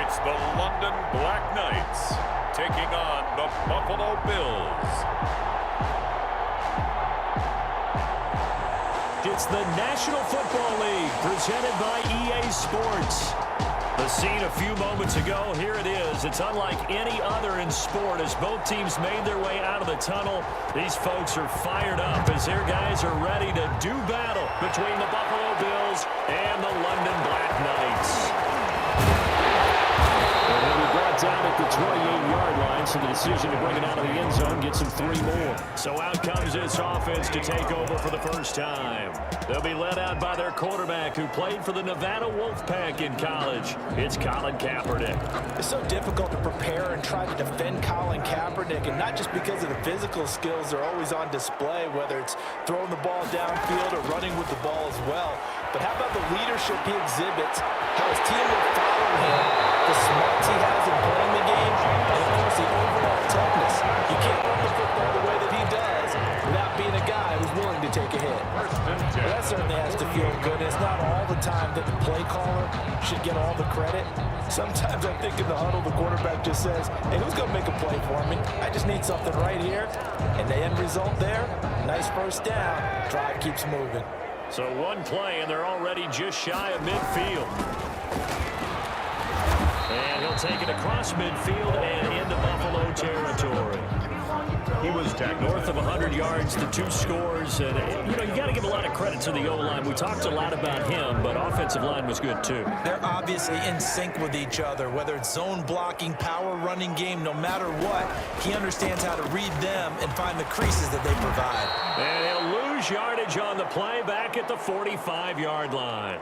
It's the London Black Knights taking on the Buffalo Bills. It's the National Football League presented by EA Sports. The scene a few moments ago, here it is. It's unlike any other in sport as both teams made their way out of the tunnel. These folks are fired up as their guys are ready to do battle between the Buffalo Bills and the London Black Knights. And he'll be brought down at the 28-yard line, so the decision to bring it out of the end zone gets him 3 more. So out comes this offense to take over for the first time. They'll be led out by their quarterback who played for the Nevada Wolfpack in college. It's Colin Kaepernick. It's so difficult to prepare and try to defend Colin Kaepernick, and not just because of the physical skills they're always on display, whether it's throwing the ball downfield or running with the ball as well. But how about the leadership he exhibits, how his team will follow him, the smarts he has in playing the game, and of course the overall toughness. You can't run the football the way that he does without being a guy who's willing to take a hit. Well, that certainly has to feel good. And it's not all the time that the play caller should get all the credit. Sometimes I think in the huddle the quarterback just says, hey, who's going to make a play for me? I just need something right here. And the end result there, nice first down. Drive keeps moving. So one play, and they're already just shy of midfield. And he'll take it across midfield and into Buffalo territory. He was north of 100 yards, the 2 scores. And, you know, you got to give a lot of credit to the O-line. We talked a lot about him, but offensive line was good, too. They're obviously in sync with each other, whether it's zone blocking, power running game, no matter what. He understands how to read them and find the creases that they provide. And he'll lose yardage on the play back at the 45-yard line.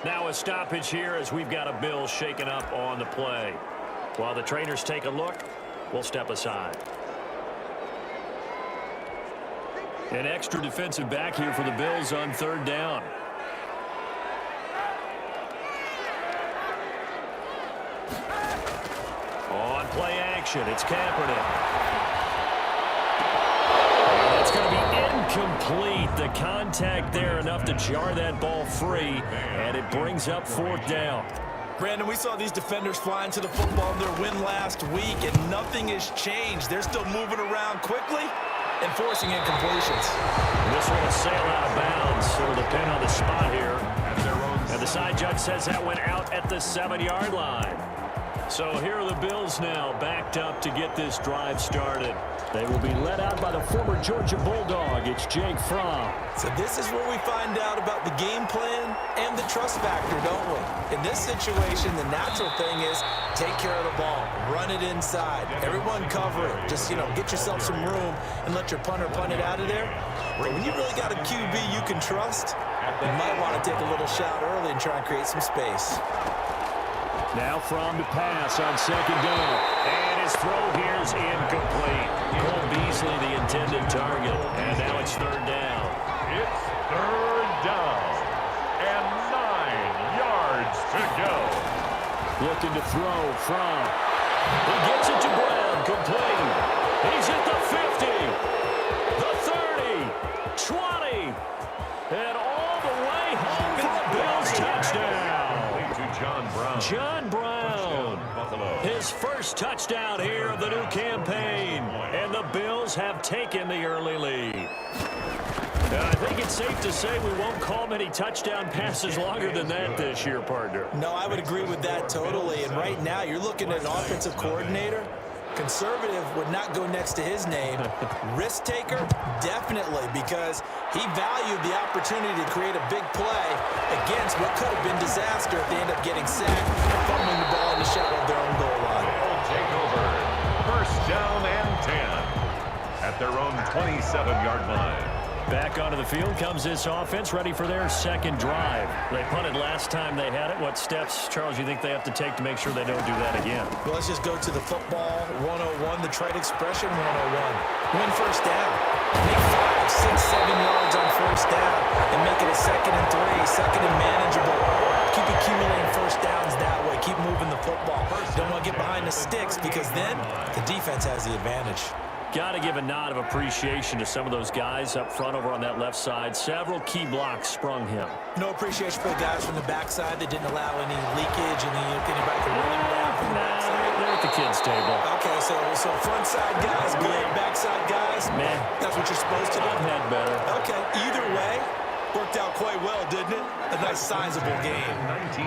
Now a stoppage here as we've got a Bill shaken up on the play. While the trainers take a look, we'll step aside. An extra defensive back here for the Bills on 3rd down. On play action, it's Kaepernick. And it's going to be incomplete. The contact there enough to jar that ball free, and it brings up 4th down. Brandon, we saw these defenders flying to the football in their win last week, and nothing has changed. They're still moving around quickly and forcing incompletions. This one will sail out of bounds. So the pin on the spot here. And the side judge says that went out at the 7-yard line. So here are the Bills now backed up to get this drive started. They will be led out by the former Georgia Bulldog. It's Jake Fromm. So this is where we find out about the game plan and the trust factor, don't we? In this situation, the natural thing is take care of the ball, run it inside, everyone cover it. Just, get yourself some room and let your punter punt it out of there. But when you really got a QB you can trust, you might want to take a little shot early and try and create some space. Now Fromm to pass on 2nd down. And his throw here is incomplete. Cole Beasley, the intended target. And now it's 3rd down. It's 3rd down and 9 yards to go. Looking to throw Fromm. He gets it to Brown, complete. He's at the 50, the 30, 20, and all the way home for a Bills touchdown. John Brown, his first touchdown here of the new campaign, and the Bills have taken the early lead. I think it's safe to say we won't call many touchdown passes longer than that this year, partner. No, I would agree with that totally, and right now you're looking at an offensive coordinator. Conservative would not go next to his name. Risk taker, definitely, because he valued the opportunity to create a big play against what could have been disaster if they end up getting sacked, fumbling the ball in the shadow of their own goal line. They'll take over. 1st down and 10 at their own 27-yard line. Back onto the field comes this offense, ready for their 2nd drive. They punted last time they had it. What steps, Charles, you think they have to take to make sure they don't do that again? Well, let's just go to the football 101, the trade expression 101. Win 1st down. Make 5, 6, 7 yards on 1st down and make it a 2nd and 3, 2nd and manageable. Keep accumulating 1st downs that way. Keep moving the football. Don't want to get behind the sticks because then the defense has the advantage. Got to give a nod of appreciation to some of those guys up front over on that left side. Several key blocks sprung him. No appreciation for the guys from the backside that didn't allow any leakage and anybody to run them down. stable. Okay, so front side guys, good. Backside guys, man, that's what you're supposed to do. I've had better. Okay, either way, worked out quite well, didn't it? A nice sizable game.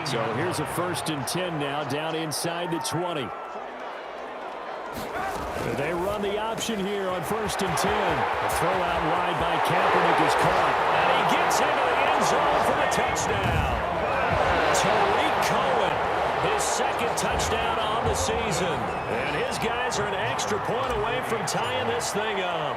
So here's a 1st and 10 now, down inside the 20. They run the option here on 1st and 10. A throw out wide by Kaepernick is caught. And he gets into the end zone for the touchdown. Tariq Cohen, his 2nd touchdown on the season. And his guys are an extra point away from tying this thing up.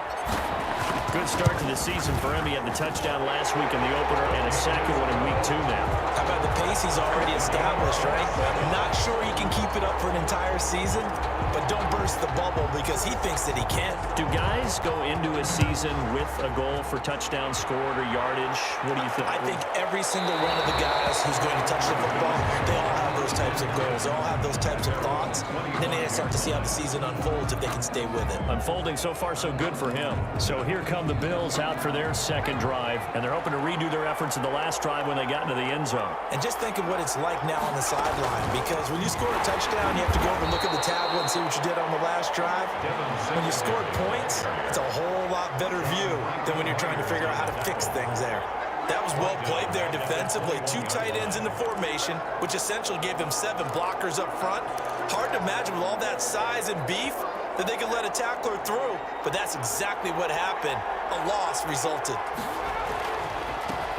Good start to the season for him. He had the touchdown last week in the opener and a 2nd one in week 2 now. How about the pace he's already established, right? I'm not sure he can keep it up for an entire season, but don't burst the bubble because he thinks that he can. Do guys go into a season with a goal for touchdown scored or yardage? What do you think? I think every single one of the guys who's going to touch the football, they all have those types of goals. They all have those types of thoughts. Then they just have to see how the season unfolds if they can stay with it. Unfolding so far so good for him. So here come the Bills out for their 2nd drive, and they're hoping to redo their efforts in the last drive when they got into the end zone. And just think of what it's like now on the sideline, because when you score a touchdown, you have to go over and look at the tablet and see what you did on the last drive. When you scored points, it's a whole lot better view than when you're trying to figure out how to fix things there. That was well played there defensively. 2 tight ends in the formation, which essentially gave them 7 blockers up front. Hard to imagine with all that size and beef that they could let a tackler through, but that's exactly what happened. A loss resulted.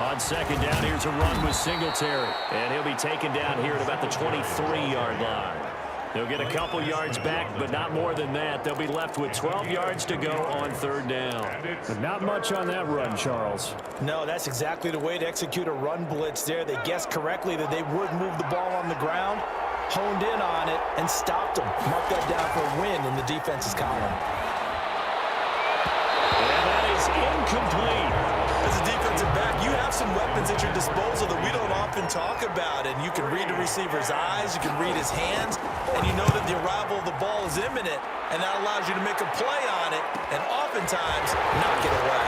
On 2nd down, here's a run with Singletary, and he'll be taken down here at about the 23-yard line. They'll get a couple yards back, but not more than that. They'll be left with 12 yards to go on 3rd down. But not much on that run, Charles. No, that's exactly the way to execute a run blitz there. They guessed correctly that they would move the ball on the ground, honed in on it, and stopped them. Mark that down for a win in the defense's column. And that is incomplete. As a defensive back, you have some weapons at your disposal that we don't often talk about, and you can read the receiver's eyes, you can read his hands, and you know that the arrival of the ball is imminent, and that allows you to make a play on it, and oftentimes knock it away.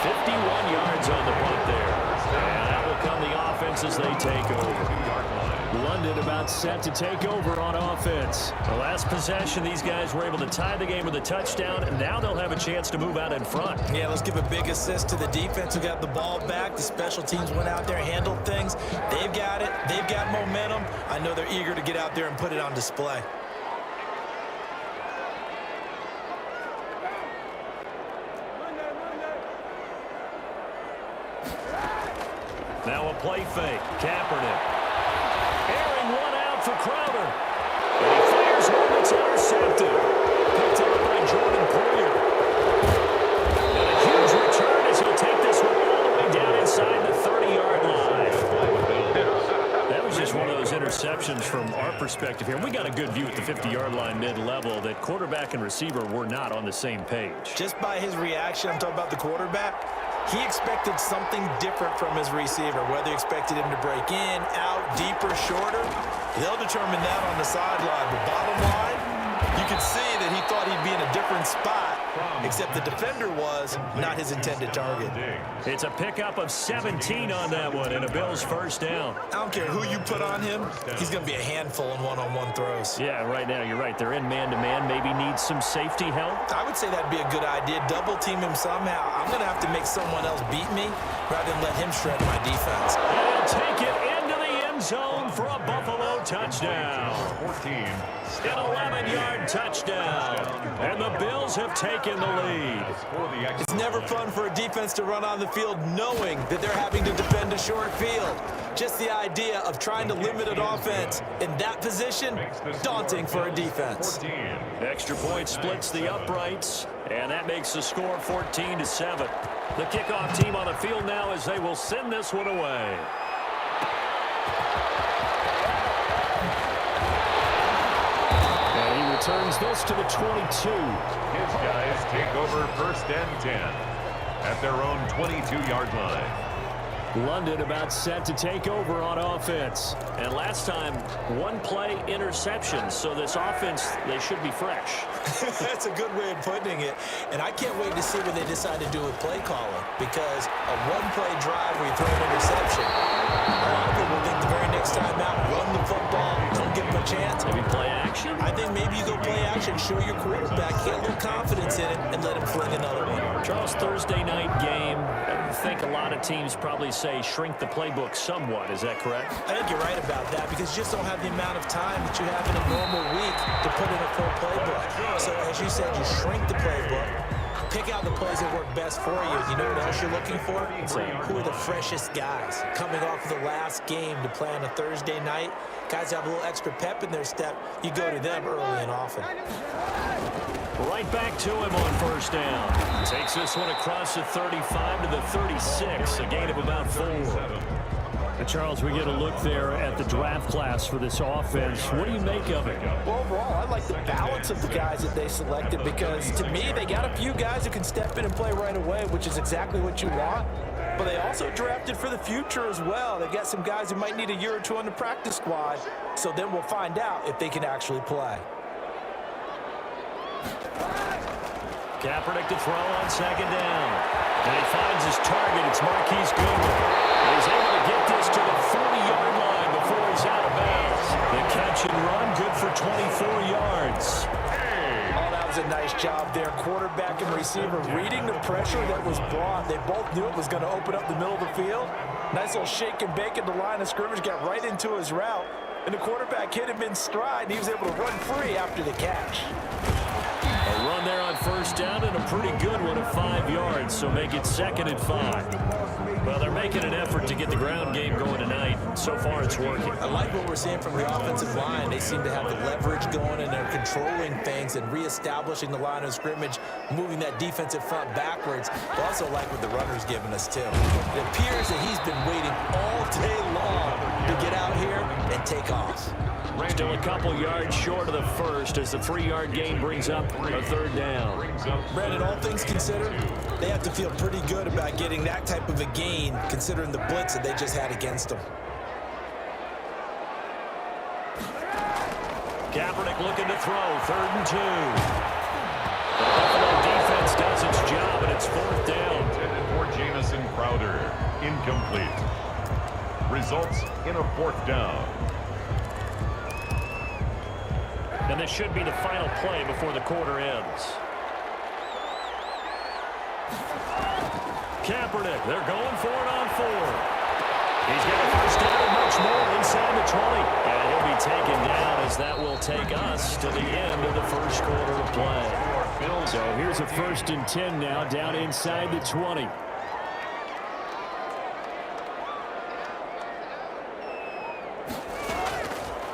51 yards on the punt there. And that will come the offense as they take over. London about set to take over on offense. The last possession, these guys were able to tie the game with a touchdown, and now they'll have a chance to move out in front. Yeah, let's give a big assist to the defense who got the ball back. The special teams went out there, handled things. They've got it. They've got momentum. I know they're eager to get out there and put it on display. Now a play fake. Kaepernick. Airing one out for Crowder. And he fires one that's intercepted. Picked up by Jordan Poyer. And a huge return as he'll take this one all the way down inside the 30-yard line. That was just one of those interceptions from our perspective here. And we got a good view at the 50-yard line mid-level that quarterback and receiver were not on the same page. Just by his reaction, I'm talking about the quarterback, he expected something different from his receiver, whether he expected him to break in, out, deeper, shorter. They'll determine that on the sideline. But bottom line, you could see that he thought he'd be in a different spot, except the defender was not his intended target. It's a pickup of 17 on that one and a Bills 1st down. I don't care who you put on him, he's going to be a handful in one-on-one throws. Yeah, right now you're right. They're in man-to-man, maybe need some safety help. I would say that'd be a good idea. Double team him somehow. I'm going to have to make someone else beat me rather than let him shred my defense. And take it into the end zone for a Buffalo touchdown. 14. An 11-yard touchdown. And the Bills have taken the lead. It's never fun for a defense to run on the field knowing that they're having to defend a short field. Just the idea of trying to limit an offense in that position, daunting for a defense. Extra point splits the uprights, and that makes the score 14-7. The kickoff team on the field now as they will send this one away. Turns this to the 22. His guys take over 1st and 10 at their own 22-yard line. London about set to take over on offense. And last time, one play interception. So this offense, they should be fresh. That's a good way of putting it. And I can't wait to see what they decide to do with play calling, because a one-play drive where you throw an interception, a lot of people think the very next time out, situation, show your quarterback, get a little confidence in it, and let him fling another one. Charles, Thursday night game, I think a lot of teams probably say shrink the playbook somewhat. Is that correct? I think you're right about that because you just don't have the amount of time that you have in a normal week to put in a full playbook. So as you said, you shrink the playbook, pick out the plays that work best for you. You know what else you're looking for? Who are the freshest guys coming off of the last game to play on a Thursday night? Guys have a little extra pep in their step. You go to them early and often. Right back to him on first down. Takes this one across the 35 to the 36, a gain of about 4. And Charles, we get a look there at the draft class for this offense. What do you make of it? Well, overall, I like the balance of the guys that they selected because, to me, they got a few guys who can step in and play right away, which is exactly what you want. But they also drafted for the future as well. They've got some guys who might need a year or two on the practice squad, so then we'll find out if they can actually play. Kaepernick to throw on second down. And he finds his target. It's Marquise Goodwin. And he's able to get this to the 40-yard line before he's out of bounds. The catch and run, good for 24 yards. Oh, that was a nice job there. Quarterback and receiver reading the pressure that was brought. They both knew it was going to open up the middle of the field. Nice little shake and bake at the line of scrimmage, got right into his route. And the quarterback hit him in stride, and he was able to run free after the catch. A run there on first down and a pretty good one at 5 yards, so make it 2nd and 5. Well, they're making an effort to get the ground game going tonight. So far, it's working. I like what we're seeing from the offensive line. They seem to have the leverage going, and they're controlling things and reestablishing the line of scrimmage, moving that defensive front backwards. I also like what the runner's giving us, too. It appears that he's been waiting all day long to get out here and take off. Still a couple yards short of the first as the 3-yard gain brings up a 3rd down. Brandon, all things considered, they have to feel pretty good about getting that type of a gain considering the blitz that they just had against them. Kaepernick looking to throw, 3rd and 2. The Buffalo defense does its job, and it's 4th down. Intended for Jamison Crowder. Incomplete. Results in a 4th down. And this should be the final play before the quarter ends. Kaepernick, they're going for it on 4. He's got a first down and much more inside the 20. And he'll be taken down as that will take us to the end of the first quarter of play. So here's a 1st and 10 now down inside the 20.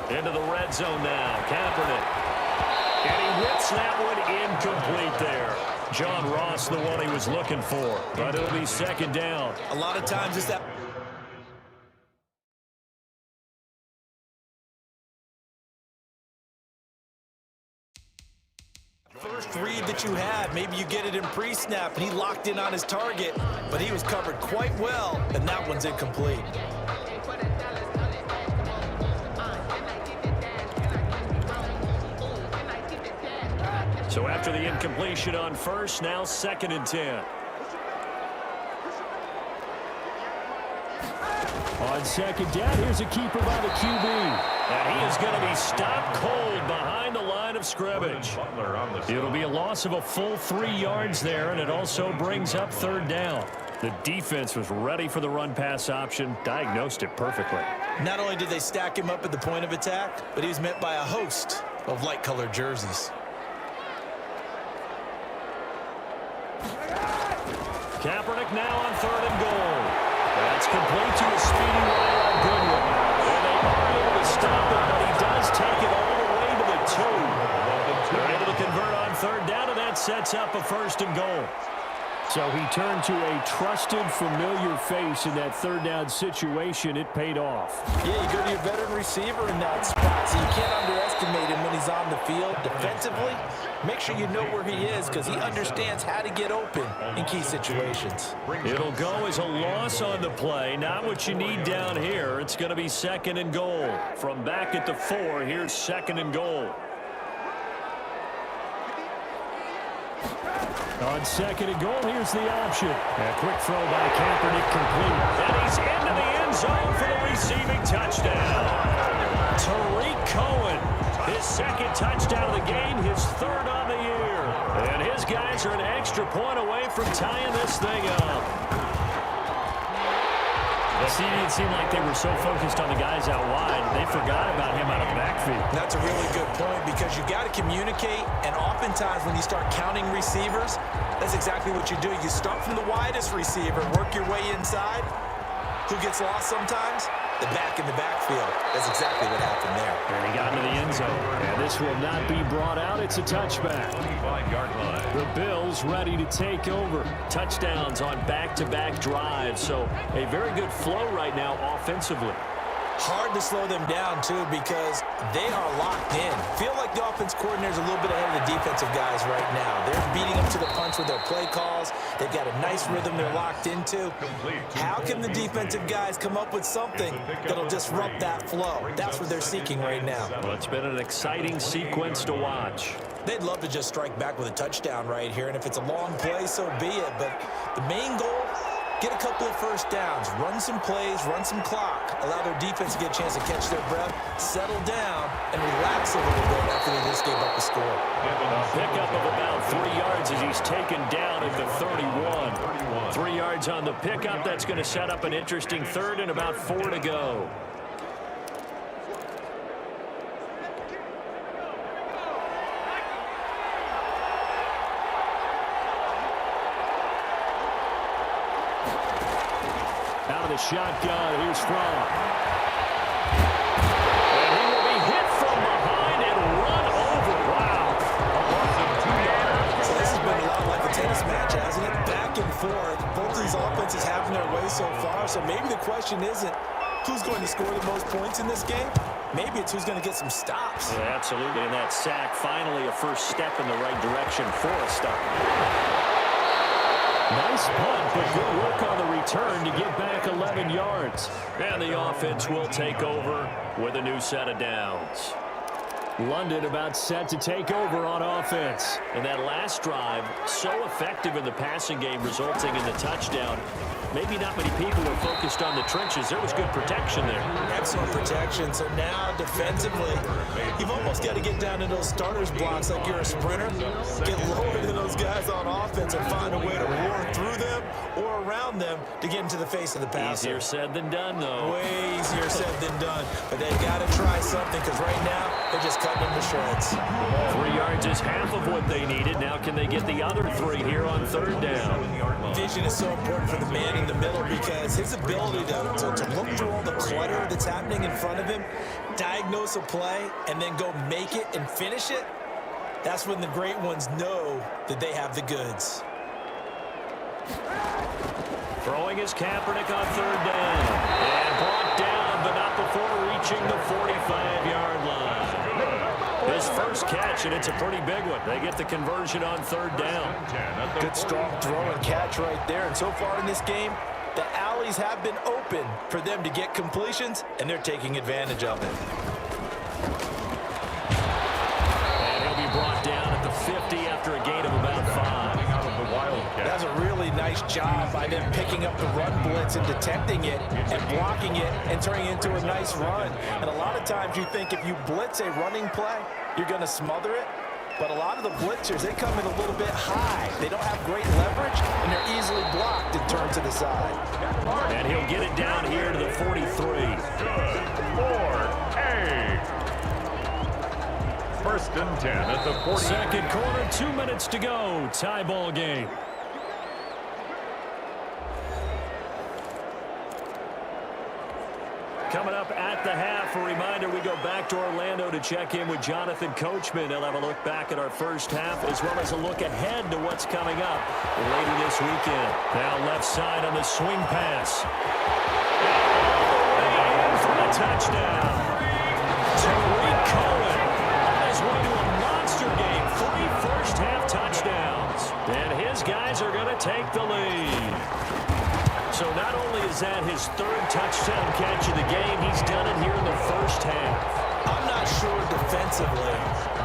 Into the red zone now, Kaepernick. And he whips that one incomplete there. John Ross, the one he was looking for, but it'll be 2nd down. A lot of times it's that first read that you had. Maybe you get it in pre-snap, and he locked in on his target, but he was covered quite well, and that one's incomplete. So after the incompletion on first, now 2nd and 10. On 2nd down, here's a keeper by the QB. And he is going to be stopped cold behind the line of scrimmage. It'll be a loss of a full 3 yards there, and it also brings up 3rd down. The defense was ready for the run-pass option, diagnosed it perfectly. Not only did they stack him up at the point of attack, but he was met by a host of light-colored jerseys. Kaepernick now on 3rd and goal. That's complete to a speedy wide Goodwin. And they are able to stop it, but he does take it all the way to the 2. They're able to convert on 3rd down, and that sets up a 1st and goal. So he turned to a trusted, familiar face in that 3rd down situation. It paid off. Yeah, you go to your veteran receiver in that spot, so you can't underestimate him when he's on the field. Defensively, make sure you know where he is because he understands how to get open in key situations. It'll go as a loss on the play. Not what you need down here. It's going to be 2nd and goal. From back at the 4, here's 2nd and goal. On 2nd and goal, here's the option. A quick throw by Kaepernick complete. And he's into the end zone for the receiving touchdown. Tariq Cohen His second touchdown of the game, his third on the year. And his guys are an extra point away from tying this thing up. It seemed like they were so focused on the guys out wide, they forgot about him out of the backfield. That's a really good point because you got to communicate, and oftentimes when you start counting receivers, that's exactly what you do. You start from the widest receiver, work your way inside. Who gets lost sometimes? The back in the backfield. That's exactly what happened there. And he got into the end zone. And this will not be brought out. It's a touchback. 25-yard line. The Bills ready to take over. Touchdowns on back-to-back drives. So a very good flow right now offensively. Hard to slow them down, too, because they are locked in. Feel like the offense coordinator's a little bit ahead of the defensive guys right now. They're beating them to the punch with their play calls. They've got a nice rhythm they're locked into. How can the defensive guys come up with something that'll disrupt that flow? That's what they're seeking right now. Well, it's been an exciting sequence to watch. They'd love to just strike back with a touchdown right here, and if it's a long play, so be it. But the main goal, get a couple of first downs, run some plays, run some clock, allow their defense to get a chance to catch their breath, settle down, and relax a little bit after they just gave up a score. A pickup of about 3 yards as he's taken down at the 31. 3 yards on the pickup. That's going to set up an interesting third and about 4 to go. Out of the shotgun, here's Fromm. And he will be hit from behind and run over. Wow. So this has been a lot like a tennis match, hasn't it? Back and forth. Both these offenses having their way so far. So maybe the question isn't who's going to score the most points in this game. Maybe it's who's going to get some stops. Yeah, absolutely. And that sack, finally a first step in the right direction for a stop. Nice punt, but good work on the return to get back 11 yards. And the offense will take over with a new set of downs. London about set to take over on offense. And that last drive, so effective in the passing game, resulting in the touchdown. Maybe not many people were focused on the trenches. There was good protection there. Excellent protection. So now, defensively, you've almost got to get down to those starters blocks like you're a sprinter. Get lower than those guys on offense and find a way to roar through them or around them to get into the face of the passer. Easier said than done, though. Way easier said than done. But they've got to try something because right now, they're just cutting them to shreds. 3 yards is half of what they needed. Now can they get the other 3 here on third down? Vision is so important for the man in the middle because his ability to look through all the clutter that's happening in front of him, diagnose a play, and then go make it and finish it, that's when the great ones know that they have the goods. Throwing is Kaepernick on third down. And brought down, but not before reaching the 45-yard line. His first catch, and it's a pretty big one. They get the conversion on third down. Good strong throw and catch right there. And so far in this game, the alleys have been open for them to get completions, and they're taking advantage of it. And he'll be brought down at the 50 after a gain of about 5. That's a really nice job by them picking up the run blitz and detecting it and blocking it and turning it into a nice run. And a lot of times you think if you blitz a running play, you're going to smother it. But a lot of the blitzers, they come in a little bit high. They don't have great leverage, and they're easily blocked and turned to the side. And he'll get it down here to the 43. Good for 8. First and 10 at the 40. Second quarter, 2 minutes to go. Tie ball game. Coming up at the half, a reminder, we go back to Orlando to check in with Jonathan Coachman. He'll have a look back at our first half as well as a look ahead to what's coming up later this weekend. Now left side on the swing pass. All the way in for the touchdown. Tariq Cohen on his way to a monster game. 3 first-half touchdowns. And his guys are going to take the lead. So not only is that his third touchdown catch of the game, he's done it here in the first half. I'm not sure defensively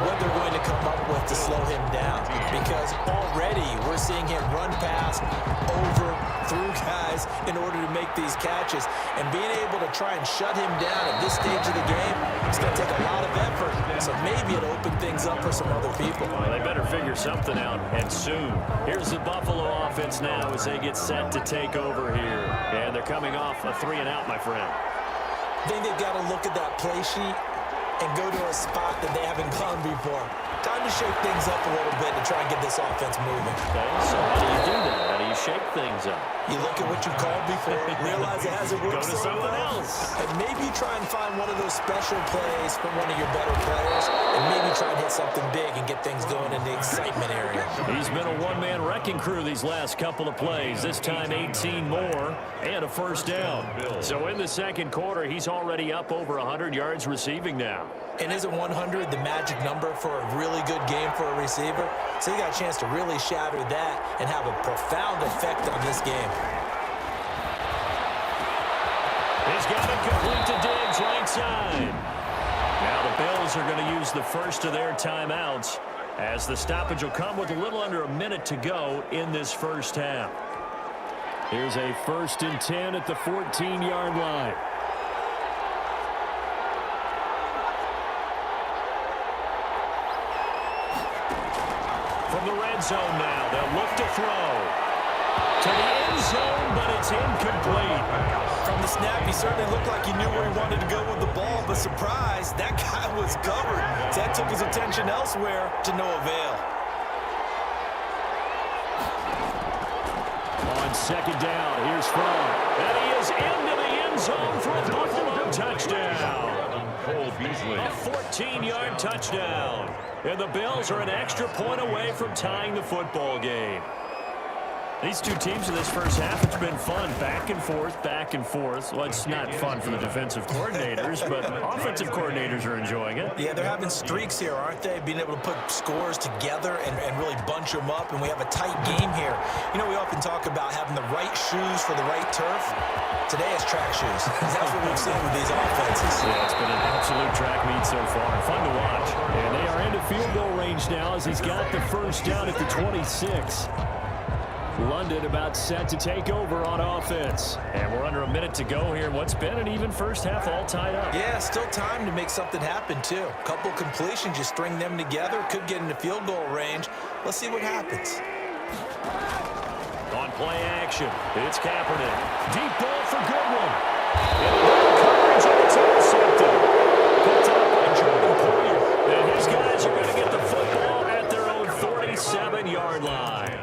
what they're going to come up with to slow him down, because already we're seeing him run past, over, through guys in order to make these catches. And being able to try and shut him down at this stage of the game, it's going to take a lot of effort. So maybe it'll open things up for some other people. Well, they better figure something out, and soon. Here's the Buffalo offense now as they get set to take over here. And they're coming off a 3-and-out, my friend. I think they've got to look at that play sheet and go to a spot that they haven't gone before. Time to shake things up a little bit to try and get this offense moving. Okay, so how do you do that? How do you shake things up? You look at what you called before, realize it hasn't worked Go to so something well, else. and maybe try and find one of those special plays from one of your better players, and maybe try and hit something big and get things going in the excitement area. He's been a one-man wrecking crew these last couple of plays. This time 18 more and a first down. So in the second quarter, he's already up over 100 yards receiving now. And isn't 100 the magic number for a really good game for a receiver? So you got a chance to really shatter that and have a profound effect on this game. He's got it complete to Diggs, right side. Now the Bills are going to use the first of their timeouts, as the stoppage will come with a little under a minute to go in this first half. Here's a 1st and 10 at the 14-yard line. From the red zone now, they'll look to throw. To the end zone, but it's incomplete. From the snap, he certainly looked like he knew where he wanted to go with the ball, but surprise, that guy was covered. So that took his attention elsewhere to no avail. On second down, here's Fromm. And he is into the end zone for a Buffalo touchdown. A 14-yard touchdown. And the Bills are an extra point away from tying the football game. These two teams in this first half, it's been fun. Back and forth, back and forth. Well, it's not fun for the defensive coordinators, but offensive coordinators are enjoying it. Yeah, they're having streaks here, aren't they? Being able to put scores together and really bunch them up, and we have a tight game here. You know, we often talk about having the right shoes for the right turf. Today it's track shoes. That's what we've seen with these offenses. Yeah, it's been an absolute track meet so far. Fun to watch. And they are into field goal range now as he's got the first down at the 26. London about set to take over on offense. And we're under a minute to go here. What's been an even first half all tied up. Yeah, still time to make something happen, too. A couple completions, you string them together, could get into field goal range. Let's see what happens. On play action, it's Kaepernick. Deep ball for Goodwin. And coverage, and it's intercepted. Picked up by Jordan Poyer. And his guys are going to get the football at their own 47-yard line.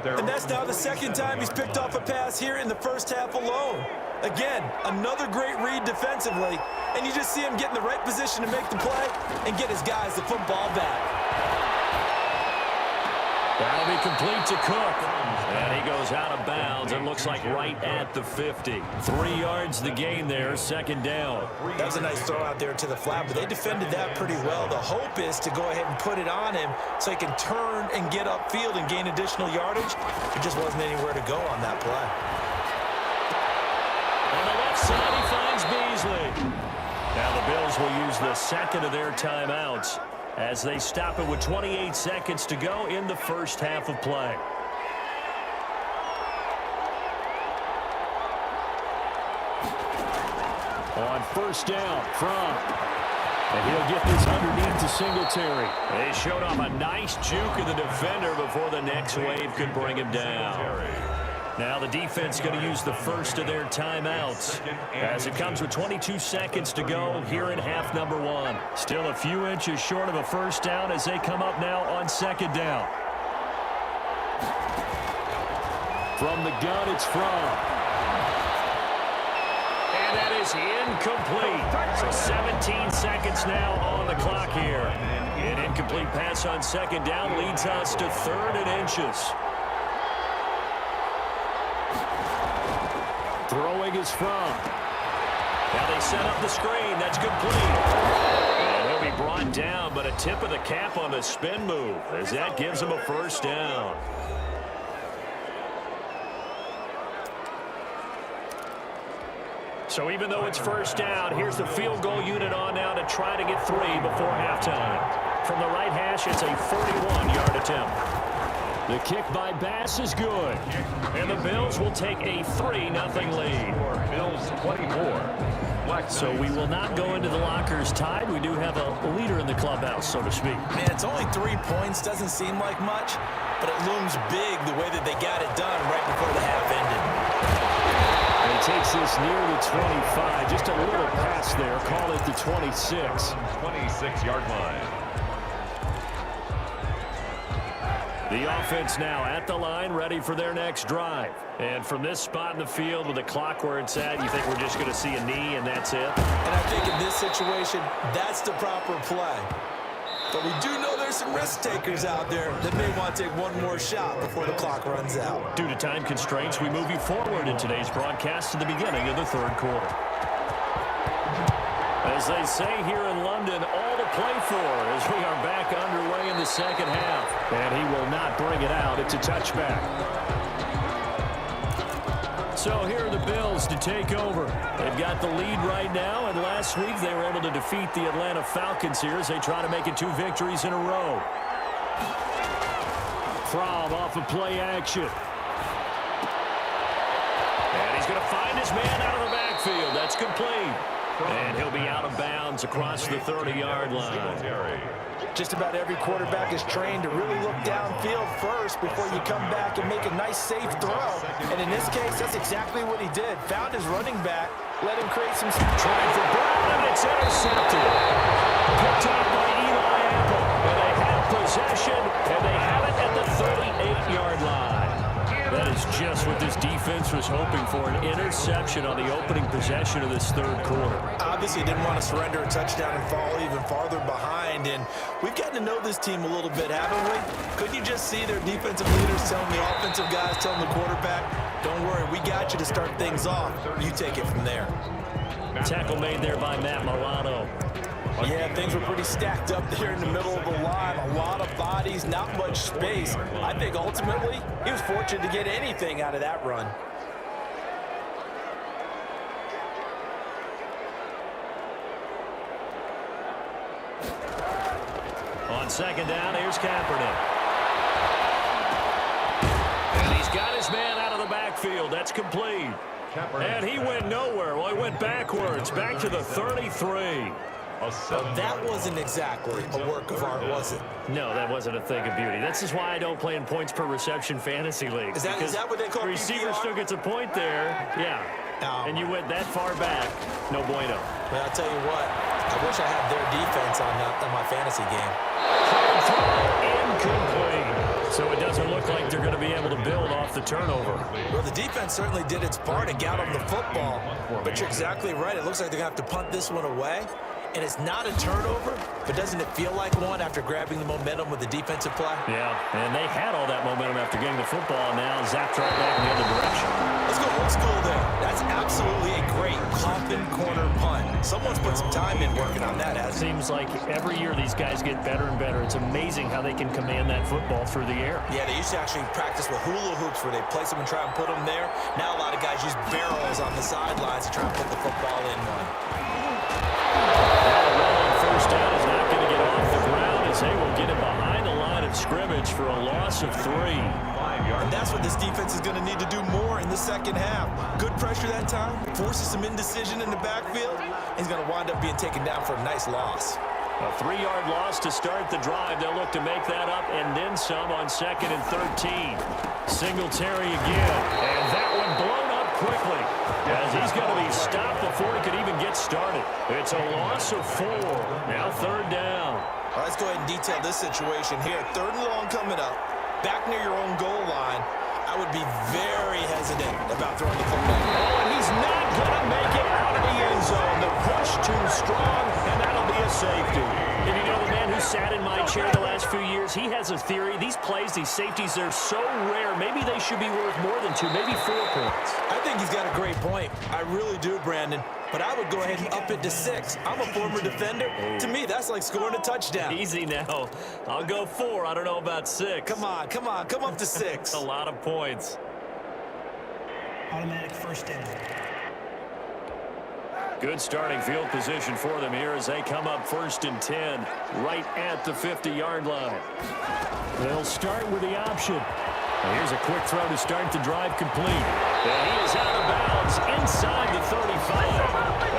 And that's now the second time he's picked off a pass here in the first half alone. Again, another great read defensively, and you just see him get in the right position to make the play and get his guys the football back. That'll be complete to Cook. And he goes out of bounds. It looks like right at the 50. 3 yards the gain there, second down. That was a nice throw out there to the flat, but they defended that pretty well. The hope is to go ahead and put it on him so he can turn and get upfield and gain additional yardage. There just wasn't anywhere to go on that play. On the left side, he finds Beasley. Now the Bills will use the second of their timeouts as they stop it with 28 seconds to go in the first half of play. On first down, Fromm. And he'll get this underneath to Singletary. They showed off a nice juke of the defender before the next wave could bring him down. Now the defense going to use the first of their timeouts as it comes with 22 seconds to go here in half number one. Still a few inches short of a first down as they come up now on second down. From the gun, it's Fromm. And that is incomplete. So 17 seconds now on the clock here. An incomplete pass on second down leads us to 3rd and inches. Throwing is Fromm. Now they set up the screen. That's complete. And he'll be brought down, but a tip of the cap on the spin move as that gives him a first down. So even though it's first down, here's the field goal unit on now to try to get 3 before halftime. From the right hash, it's a 41-yard attempt. The kick by Bass is good. And the Bills will take a 3-0 lead. Bills 24. So we will not go into the lockers tied. We do have a leader in the clubhouse, so to speak. Man, it's only 3 points. Doesn't seem like much, but it looms big the way that they got it done right before the half ended. And he takes this near the 25. Just a little pass there. Call it the 26. 26-yard line. The offense now at the line, ready for their next drive. And from this spot in the field with the clock where it's at, you think we're just going to see a knee and that's it? And I think in this situation, that's the proper play. But we do know there's some risk takers out there that may want to take one more shot before the clock runs out. Due to time constraints, we move you forward in today's broadcast to the beginning of the third quarter. As they say here in London, all to play for as we are back underway in the second half. And he will not bring it out. It's a touchback. So here are the Bills to take over. They've got the lead right now, and last week they were able to defeat the Atlanta Falcons here as they try to make it 2 victories in a row. Fromm off of play action. And he's going to find his man out of the backfield. That's complete. And he'll be out of bounds across the 30-yard line. Just about every quarterback is trained to really look downfield first before you come back and make a nice, safe throw. And in this case, that's exactly what he did. Found his running back, let him create some... Trying for Brown, and it's intercepted. Picked up by Eli Apple. And they have possession, and they have it at the 38-yard line. That is just what this defense was hoping for, an interception on the opening possession of this third quarter. Obviously didn't want to surrender a touchdown and fall even farther behind, and we've gotten to know this team a little bit, haven't we? Couldn't you just see their defensive leaders telling the offensive guys, telling the quarterback, don't worry, we got you to start things off. You take it from there. Tackle made there by Matt Milano. Yeah, things were pretty stacked up there in the middle of the line. A lot of bodies, not much space. I think ultimately he was fortunate to get anything out of that run. On second down, here's Kaepernick. And he's got his man out of the backfield. That's complete. And he went nowhere. Well, he went backwards, back to the 33. That wasn't exactly a work of art, was it? No, that wasn't a thing of beauty. This is why I don't play in points per reception fantasy leagues. Is that what they call the receiver PPR? still gets a point there. Yeah. And you went that far back. No bueno. Well, I'll tell you what. I wish I had their defense on my fantasy game. Incomplete. So it doesn't look like they're going to be able to build off the turnover. Well, the defense certainly did its part and got them the football. But you're exactly right. It looks like they're going to have to punt this one away. And it's not a turnover, but doesn't it feel like one after grabbing the momentum with the defensive play? Yeah, and they had all that momentum after getting the football, and now zapped right back in the other direction. Let's go old school there. That's absolutely a great coffin corner punt. Someone's put some time in working on that, hasn't it? Seems like every year these guys get better and better. It's amazing how they can command that football through the air. Yeah, they used to actually practice with hula hoops where they place them and try and put them there. Now a lot of guys use barrels on the sidelines to try and put the football in one. First down is not going to get off the ground as they will get it behind the line of scrimmage for a loss of 3. And that's what this defense is going to need to do more in the second half. Good pressure that time, forces some indecision in the backfield. He's going to wind up being taken down for a nice loss. A 3-yard loss to start the drive. They'll look to make that up and then some on 2nd and 13. Singletary again, and that one blown up quickly as he's going to be stopped before he could even get started. It's a loss of 4. Now 3rd down. All right, let's go ahead and detail this situation here. 3rd and long coming up, back near your own goal line. I would be very hesitant about throwing the football. Oh, and he's not going to make it out of the end zone. The push too strong, and that'll be a safety. And you know, the man who sat in my chair the last few years, he has a theory. These plays, these safeties, they're so rare. Maybe they should be worth more than 2, maybe 4 points. I think he's got a great point. I really do, Brandon. But I would go ahead and up it to 6. I'm a former defender. To me, that's like scoring a touchdown. Easy now. I'll go 4. I don't know about 6. Come on. Come up to 6. A lot of points. Automatic first down. Good starting field position for them here as they come up 1st and 10 right at the 50-yard line. They'll start with the option. Here's a quick throw to start the drive complete. And he is out of bounds inside the 35.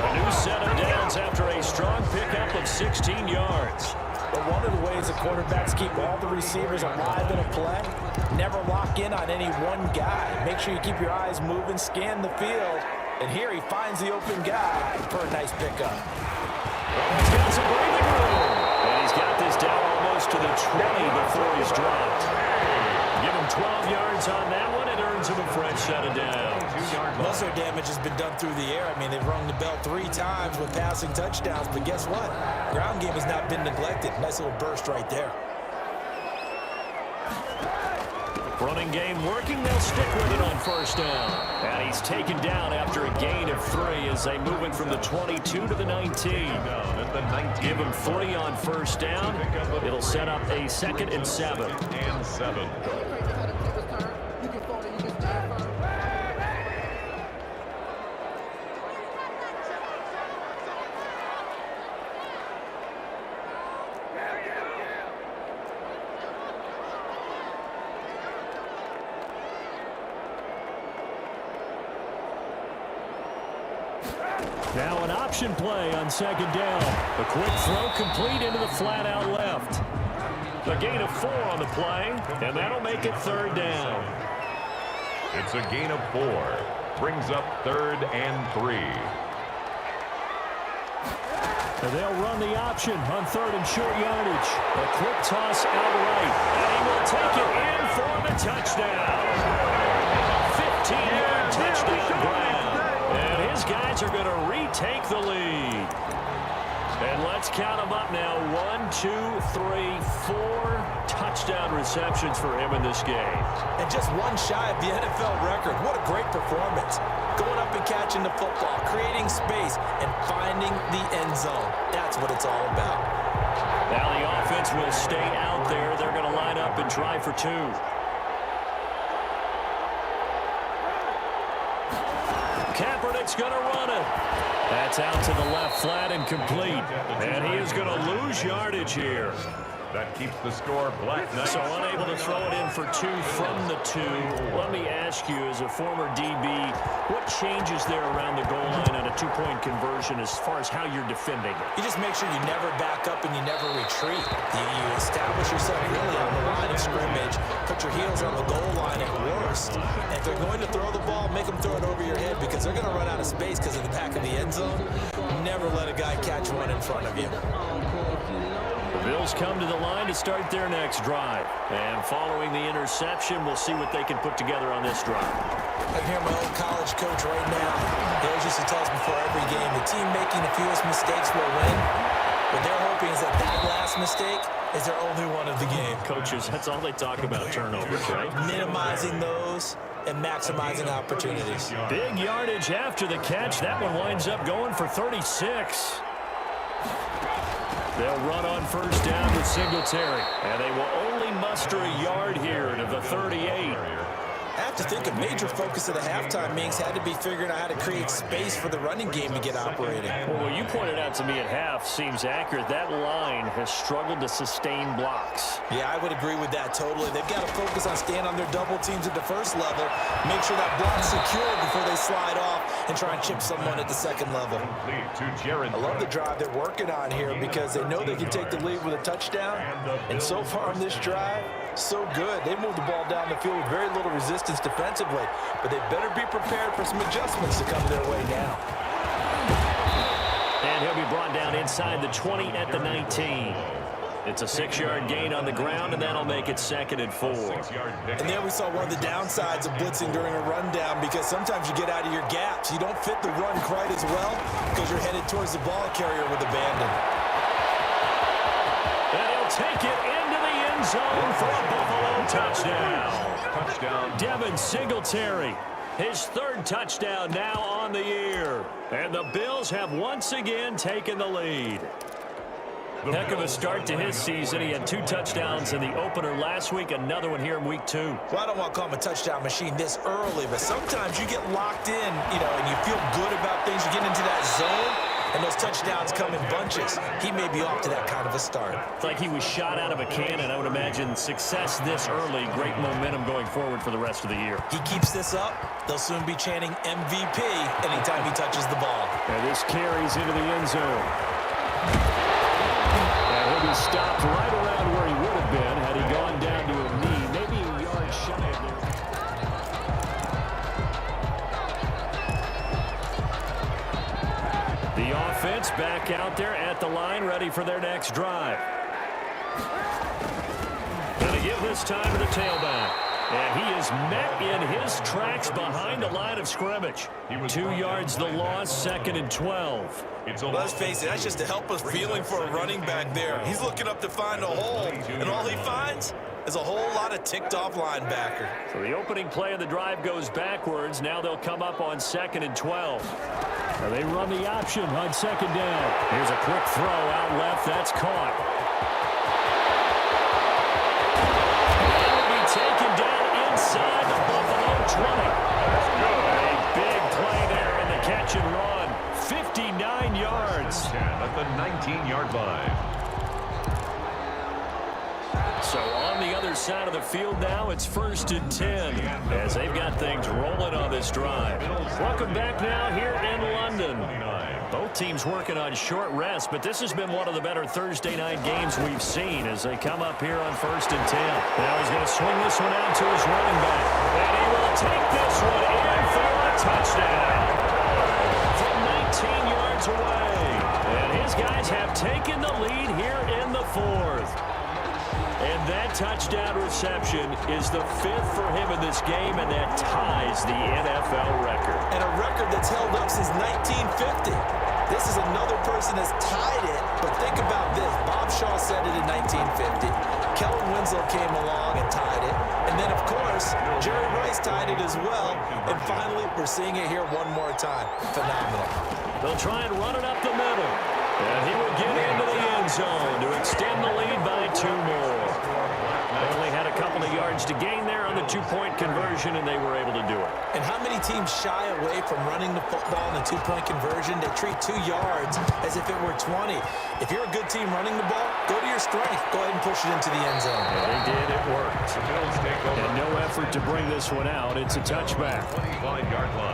A new set of downs after a strong pickup of 16 yards. But one of the ways the quarterbacks keep all the receivers alive in a play, never lock in on any one guy. Make sure you keep your eyes moving, scan the field. And here he finds the open guy for a nice pickup. He's got some breathing room. And he's got this down almost to the 20 before he's dropped. Give him 12 yards on that one. It earns him a fresh set of downs. Most of their damage has been done through the air. I mean, they've rung the bell 3 times with passing touchdowns. But guess what? Ground game has not been neglected. Nice little burst right there. Running game working. They'll stick with it on 1st down. And he's taken down after a gain of 3 as they move it from the 22 to the 19. Give him 3 on 1st down. It'll set up a 2nd and 7. Now an option play on 2nd down. A quick throw complete into the flat out left. A gain of 4 on the play, and that'll make it 3rd down. It's a gain of 4. Brings up 3rd and 3. And they'll run the option on 3rd and short yardage. A quick toss out right, and he will take it in for the touchdown. 15-yard touchdown Brown. And his guys are going to retake the lead. And let's count them up now. 1, 2, 3, 4 touchdown receptions for him in this game. And just one shy of the NFL record. What a great performance. Going up and catching the football, creating space, and finding the end zone. That's what it's all about. Now the offense will stay out there. They're going to line up and try for 2. Kaepernick's going to run it. That's out to the left flat and complete. And he is going to lose yardage here. That keeps the score black. So unable to throw it in for 2 from the 2. Let me ask you, as a former DB, what changes there around the goal line on a 2-point conversion as far as how you're defending? You just make sure you never back up and you never retreat. You establish yourself really on the line of scrimmage, put your heels on the goal line at worst. And if they're going to throw the ball, make them throw it over your head because they're going to run out of space because of the back of the end zone. Never let a guy catch one in front of you. The Bills come to the line to start their next drive. And following the interception, we'll see what they can put together on this drive. I can hear my old college coach right now. He always used to tell us before every game, the team making the fewest mistakes will win. What they're hoping is that that last mistake is their only one of the game. Coaches, that's all they talk about, turnovers, right? Minimizing those and maximizing opportunities. Big yardage after the catch. That one winds up going for 36. They'll run on 1st down with Singletary. And they will only muster a yard here to the 38. I have to think a major focus of the halftime meetings had to be figuring out how to create space for the running game to get operating. Well, what you pointed out to me at half seems accurate. That line has struggled to sustain blocks. Yeah, I would agree with that totally. They've got to focus on staying on their double teams at the 1st level, make sure that block's secured before they slide off and try and chip someone at the 2nd level. I love the drive they're working on here because they know they can take the lead with a touchdown. And so far on this drive, so good. They moved the ball down the field with very little resistance defensively, but they better be prepared for some adjustments to come their way now. And he'll be brought down inside the 20 at the 19. It's a 6-yard gain on the ground, and that'll make it 2nd and 4. And there we saw one of the downsides of blitzing during a rundown because sometimes you get out of your gaps. You don't fit the run quite as well because you're headed towards the ball carrier with abandon. And he'll take it into the end zone for a Buffalo touchdown. Devin Singletary, his 3rd touchdown now on the year. And the Bills have once again taken the lead. Heck of a start to his season. He had 2 touchdowns in the opener last week, another one here in week 2. Well, I don't want to call him a touchdown machine this early, but sometimes you get locked in, and you feel good about things. You get into that zone, and those touchdowns come in bunches. He may be off to that kind of a start. It's like he was shot out of a cannon. I would imagine success this early, great momentum going forward for the rest of the year. He keeps this up, they'll soon be chanting MVP anytime he touches the ball. And this carries into the end zone. And he'll be stopped right around where he would have been had he gone down to a knee, maybe a yard shy of there. The offense back out there at the line, ready for their next drive. Going to give this time to the tailback. And he is met in his tracks behind the line of scrimmage. 2 yards the loss, 2nd and 12. Let's face it, that's just a helpless feeling for a running back there. He's looking up to find a hole, and all he finds is a whole lot of ticked-off linebacker. So the opening play of the drive goes backwards. Now they'll come up on 2nd and 12. And they run the option on 2nd down. Here's a quick throw out left. That's caught. That'll be taken down inside the Buffalo 20. A big play there in the catch and run. 59 yards. At the 19-yard line. So on the other side of the field now, it's 1st and 10 as they've got things rolling on this drive. Welcome back now here in London. Both teams working on short rest, but this has been one of the better Thursday night games we've seen as they come up here on 1st and 10. Now he's going to swing this one out to his running back. And he will take this one in for a touchdown from 19 yards away. And his guys have taken the lead here in the 4th. And that touchdown reception is the 5th for him in this game, and that ties the NFL record. And a record that's held up since 1950. This is another person that's tied it, but think about this. Bob Shaw said it in 1950. Kellen Winslow came along and tied it. And then, of course, Jerry Rice tied it as well. And finally, we're seeing it here one more time. Phenomenal. They'll try and run it up the middle. And he will get into the end zone to extend the lead by 2 more. They only had a couple of yards to gain there on the 2-point conversion, and they were able to do it. And how many teams shy away from running the football in the 2-point conversion? They treat 2 yards as if it were 20. If you're a good team running the ball, go to your strength. Go ahead and push it into the end zone. Yeah, they did. It worked. And no effort to bring this one out. It's a touchback.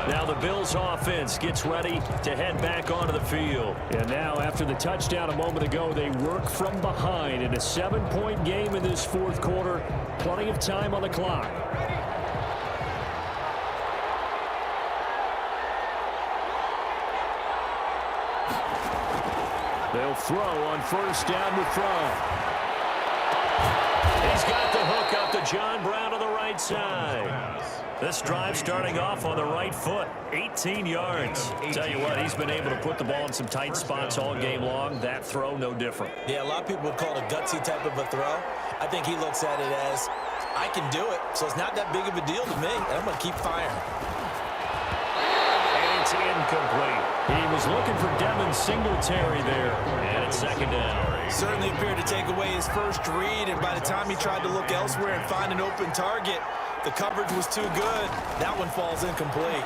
Now the Bills offense gets ready to head back onto the field. And now after the touchdown a moment ago, they work from behind in a 7-point game in this 4th quarter. Plenty of time on the clock. They'll throw on 1st down with throw. He's got the hook up to John Brown on the right side. This drive starting off on the right foot, 18 yards. Tell you what, he's been able to put the ball in some tight spots all game long. That throw, no different. Yeah, a lot of people would call it a gutsy type of a throw. I think he looks at it as, I can do it, so it's not that big of a deal to me, and I'm going to keep firing. And it's incomplete. He was looking for Devin Singletary there. And it's 2nd down. Certainly appeared to take away his first read, and by the time he tried to look elsewhere and find an open target, the coverage was too good. That one falls incomplete.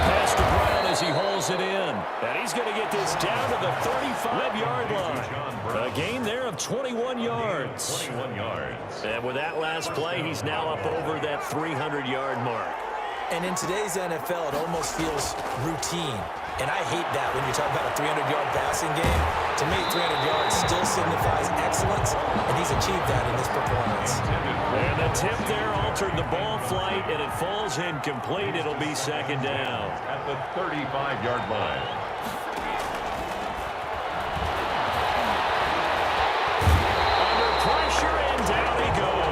Pass to Brown as he holds it in. And he's going to get this down to the 35-yard line. A gain there of 21 yards. 21 yards. And with that last play, he's now up over that 300-yard mark. And in today's NFL, it almost feels routine. And I hate that when you talk about a 300-yard passing game. To me, 300 yards still signifies excellence, and he's achieved that in this performance. And the tip there altered the ball flight, and it falls incomplete. It'll be 2nd down. At the 35-yard line. Under pressure, and down he goes.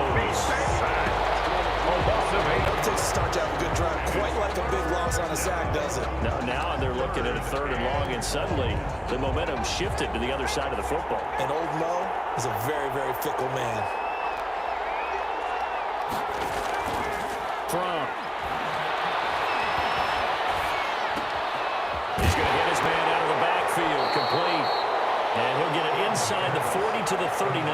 It takes a start to have a good drive, quite like a big loss on a sack, does it? Now they're looking at a 3rd and long, and suddenly the momentum shifted to the other side of the football. And old Mo is a very, very fickle man. From inside the 40 to the 39.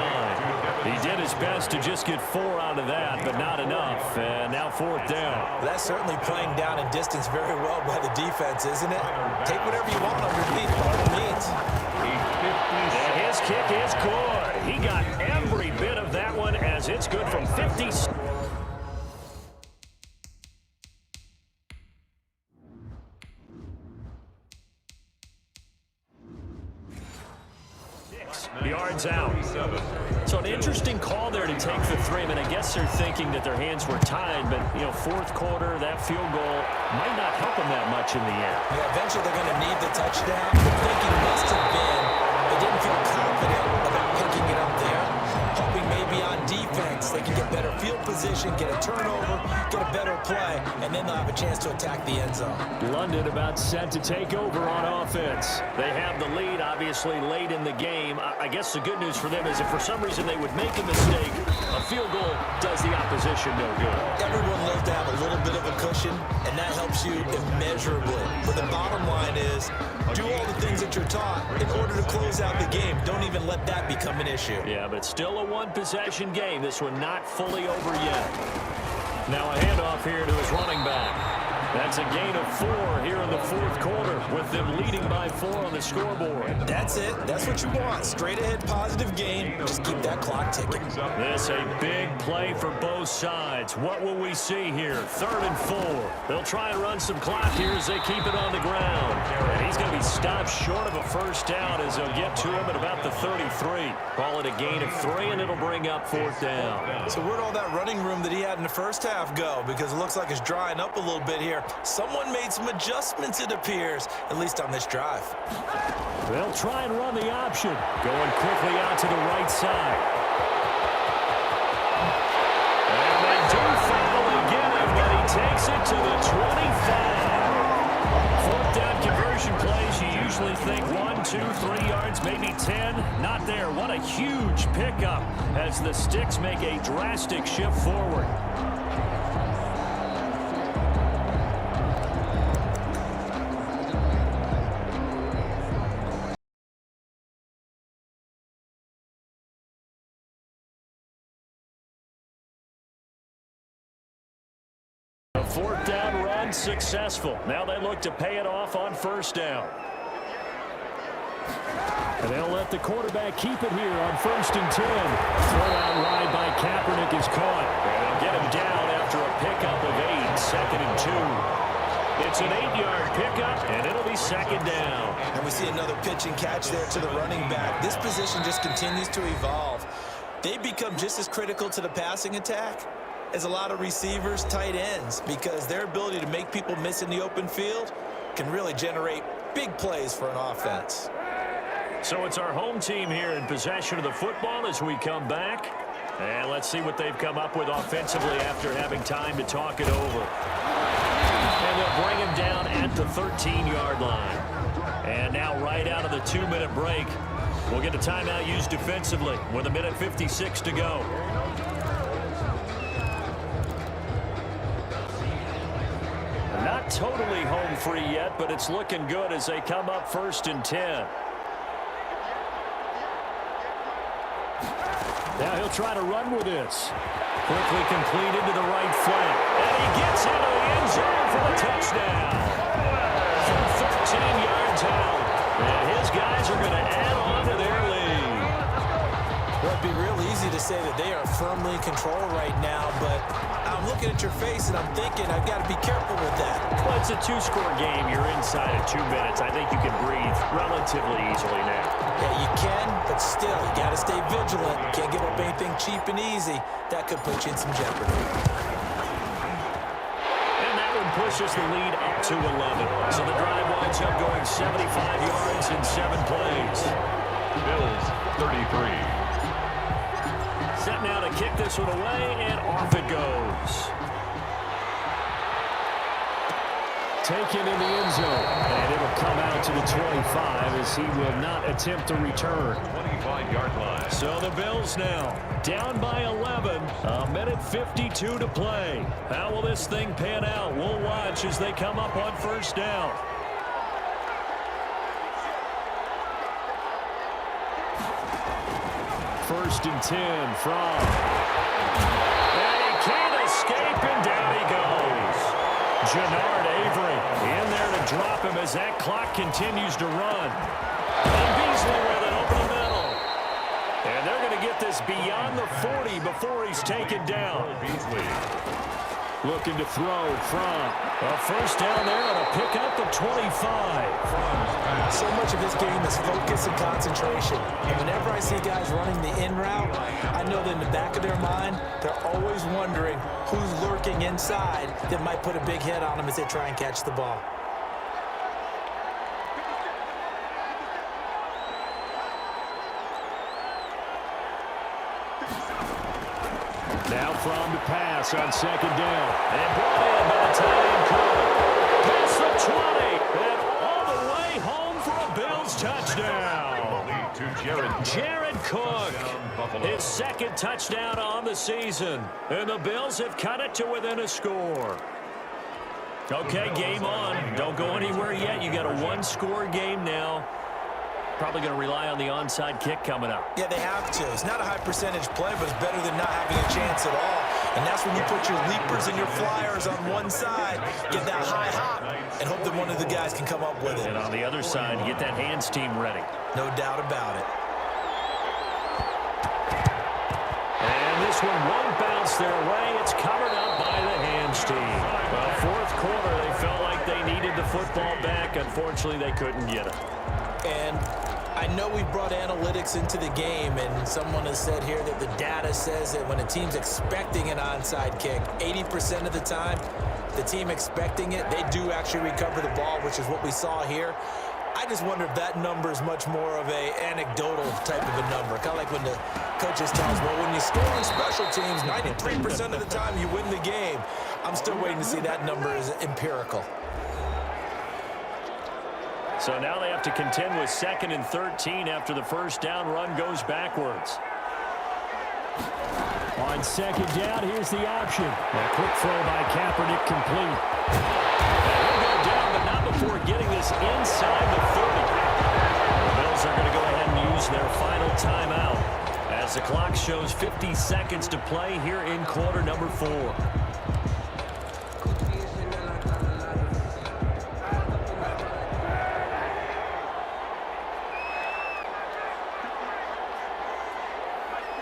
He did his best to just get 4 out of that, but not enough. And now 4th down. That's certainly playing down in distance very well by the defense, isn't it? Take whatever you want underneath, by all means. And his kick is good. He got every bit of that one as it's good from 50. Yards out. So an interesting call there to take the 3. I mean, I guess they're thinking that their hands were tied, but, you know, 4th quarter, that field goal might not help them that much in the end. Yeah, eventually they're going to need the touchdown. The thinking must have been they didn't feel confident about picking it up there. Hoping maybe on defense they can get better field position, get a turnover, get a better play, and then they'll have a chance to attack the end zone. London about set to take over on offense. They have the lead, obviously, late in the game. I guess the good news for them is if for some reason they would make a mistake, a field goal does the opposition no good. Everyone loves to have a little bit of a cushion, and that helps you immeasurably. But the bottom line is, do all the things that you're taught in order to close out the game. Don't even let that become an issue. Yeah, but still a one-possession game. This one not fully over yet. Now a handoff here to his running back. That's a gain of 4 here in the 4th quarter with them leading by 4 on the scoreboard. That's it. That's what you want. Straight ahead positive gain. Just keep that clock ticking. This a big play for both sides. What will we see here? 3rd and 4. They'll try and run some clock here as they keep it on the ground. And he's going to be stopped short of a 1st down as they'll get to him at about the 33. Call it a gain of 3, and it'll bring up 4th down. So where'd all that running room that he had in the first half go? Because it looks like it's drying up a little bit here. Someone made some adjustments, it appears, at least on this drive. They'll try and run the option. Going quickly out to the right side. And they do foul again, but he takes it to the 25. 4th down conversion plays, you usually think 1, 2, 3 yards, maybe 10. Not there. What a huge pickup as the Sticks make a drastic shift forward. A 4th down run successful. Now they look to pay it off on 1st down. And they'll let the quarterback keep it here on 1st and 10. Throw out wide by Kaepernick is caught. And they'll get him down after a pickup of 8, 2nd and 2. It's an 8-yard pickup, and it'll be 2nd down. And we see another pitch and catch there to the running back. This position just continues to evolve. They become just as critical to the passing attack as a lot of receivers, tight ends, because their ability to make people miss in the open field can really generate big plays for an offense. So it's our home team here in possession of the football as we come back. And let's see what they've come up with offensively after having time to talk it over. And they'll bring him down at the 13-yard line. And now right out of the 2-minute break, we'll get a timeout used defensively with 1:56 to go. Not totally home free yet, but it's looking good as they come up 1st and 10. Now he'll try to run with this. Quickly completed to the right flank. And he gets into the end zone for the touchdown. From 13 yards out. And his guys are going to add on to their lead. Well, it'd be real easy to say that they are firmly in control right now, but I'm looking at your face and I'm thinking I've got to be careful with that. Well, it's a 2-score game. You're inside of 2 minutes. I think you can breathe relatively easily now. Yeah, you can, but still, you got to stay vigilant. Can't give up anything cheap and easy. That could put you in some jeopardy. And that one pushes the lead up to 11. So the drive winds up going 75 yards in 7 plays. Bills 33. Set now to kick this one away, and off it goes. Taken in the end zone, and it'll come out to the 25 as he will not attempt to return. 25-yard line. So the Bills now down by 11, 1:52 to play. How will this thing pan out? We'll watch as they come up on 1st down. 1st and 10 from. And he can't escape, and down he goes. Jannard Avery in there to drop him as that clock continues to run. And Beasley with it over the middle. And they're going to get this beyond the 40 before he's taken down. Beasley. Looking to throw from a first down there on a pickup of 25. So much of this game is focus and concentration. And whenever I see guys running the in route, I know that in the back of their mind, they're always wondering who's lurking inside that might put a big hit on them as they try and catch the ball. Now from to pass on 2nd down. And brought in by Tyler Cook. Past the 20. And all the way home for a Bills touchdown. Jared Cook. His 2nd touchdown on the season. And the Bills have cut it to within a score. Okay, game on. Don't go anywhere yet. You got a 1-score game now. Probably going to rely on the onside kick coming up. Yeah, they have to. It's not a high percentage play, but it's better than not having a chance at all. And that's when you put your leapers and your flyers on one side, get that high hop, and hope that one of the guys can come up with it. And on the other side, get that hands team ready. No doubt about it. And this one won't bounce their way. It's covered up by the hands team. Well, 4th quarter, they felt like they needed the football back. Unfortunately, they couldn't get it. And I know we brought analytics into the game, and someone has said here that the data says that when a team's expecting an onside kick, 80% of the time, the team expecting it, they do actually recover the ball, which is what we saw here. I just wonder if that number is much more of a anecdotal type of a number. Kind of like when the coaches tell us, well, when you score on special teams, 93% of the time you win the game. I'm still waiting to see that number is empirical. So now they have to contend with 2nd and 13 after the first down run goes backwards. On 2nd down, here's the option. A quick throw by Kaepernick complete. And he'll go down, but not before getting this inside the 30. The Bills are going to go ahead and use their final timeout as the clock shows 50 seconds to play here in quarter number 4.